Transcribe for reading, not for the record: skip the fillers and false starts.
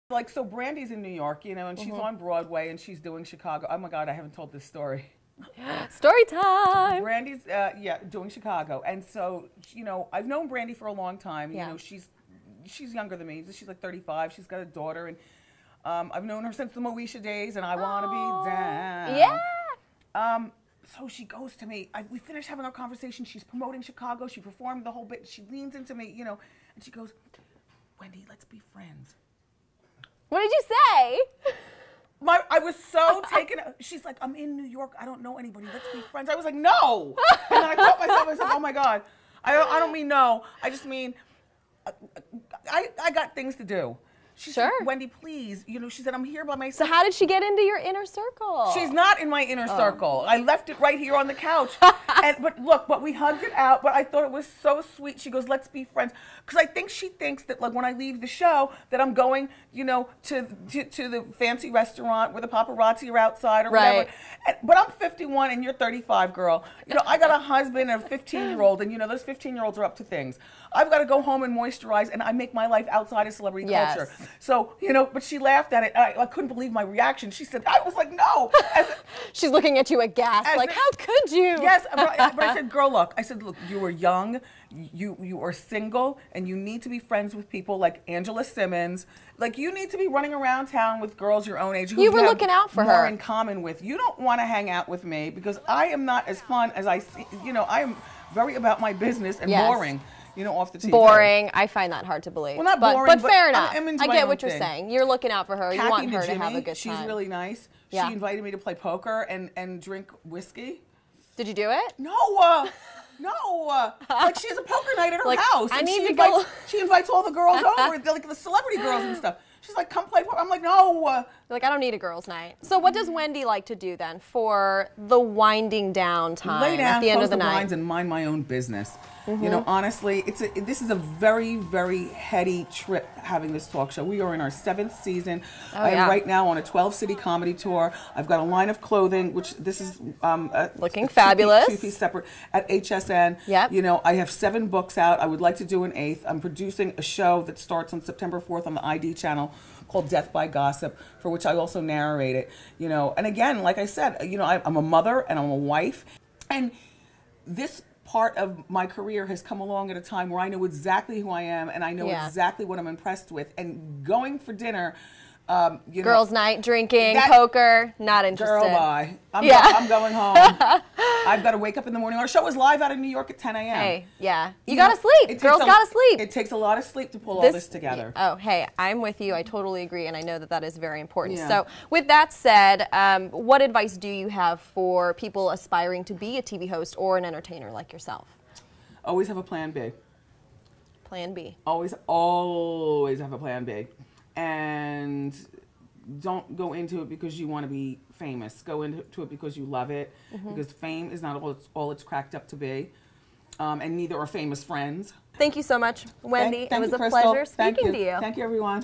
Like, so Brandy's in New York, you know, and she's on Broadway and she's doing Chicago. Oh my God, I haven't told this story. Story time. Brandy's, doing Chicago. And so, you know, I've known Brandy for a long time. You know, she's younger than me. She's like 35. She's got a daughter. And I've known her since the Moesha days, and I Want to Be Down. Yeah. So she goes to me. We finished having our conversation. She's promoting Chicago. She performed the whole bit. She leans into me, you know, and she goes, Wendy, let's be friends. What did you say? I was so taken. She's like, I'm in New York. I don't know anybody. Let's be friends. I was like, no. And then I caught myself. I said, oh my God. I don't mean no. I just mean I got things to do. She said, Wendy, please. You know, she said, I'm here by myself. So how did she get into your inner circle? She's not in my inner circle. I left it right here on the couch. But we hugged it out. But I thought it was so sweet. She goes, let's be friends. Because I think she thinks that, like, when I leave the show, that I'm going, you know, to the fancy restaurant where the paparazzi are outside or whatever. But I'm 51 and you're 35, girl. You know, I got a husband and a 15-year-old, and, you know, those 15-year-olds are up to things. I've got to go home and moisturize, and I make my life outside of celebrity culture. So, you know, but she laughed at it. I couldn't believe my reaction. She said, I was like, no. She's looking at you aghast, like, how could you? Yes, but I said, girl, look. I said, look, you were young, you are single, and you need to be friends with people like Angela Simmons. Like, you need to be running around town with girls your own age who you were looking out for more her. in common with. You don't want to hang out with me because I am not as fun as I see. You know, I am very about my business and boring. You know, off the TV. Boring. I find that hard to believe. Well, not boring, but fair enough. I get what you're saying. You're looking out for her. You want her to have a good time. She's really nice. She invited me to play poker and drink whiskey. Did you do it? No. No. Like, she has a poker night at her house. I and need to go. She invites all the girls over, like the celebrity girls and stuff. She's like, come play poker. I'm like, no. Like, I don't need a girls' night. So what does Wendy like to do then for the winding down time at the end of the night? Lay down, close the blinds, and mind my own business. You know, honestly, this is a very, very heady trip having this talk show. We are in our 7th season. I am right now on a 12-city comedy tour. I've got a line of clothing, which this is looking fabulous. Two-piece separate at HSN. Yep. You know, I have 7 books out. I would like to do an 8th. I'm producing a show that starts on September 4th on the ID channel called Death by Gossip, for which I also narrate it. You know, and again, like I said, you know, I'm a mother and I'm a wife, and this part of my career has come along at a time where I know exactly who I am and I know exactly what I'm impressed with. And going for dinner, you girls' night, drinking, poker, not interested. Girl, bye. I'm going home. I've got to wake up in the morning. Our show is live out of New York at 10 a.m. Hey, you got to sleep. Girls got to sleep. It takes a lot of sleep to pull all this together. Oh, hey, I'm with you. I totally agree, and I know that that is very important. So with that said, what advice do you have for people aspiring to be a TV host or an entertainer like yourself? Always have a plan B. Plan B. Always have a plan B. And don't go into it because you want to be famous. Go into it because you love it. Because fame is not all it's cracked up to be. And neither are famous friends. Thank you so much, Wendy. Thank it was you, a Crystal. pleasure speaking to you. Thank you, everyone.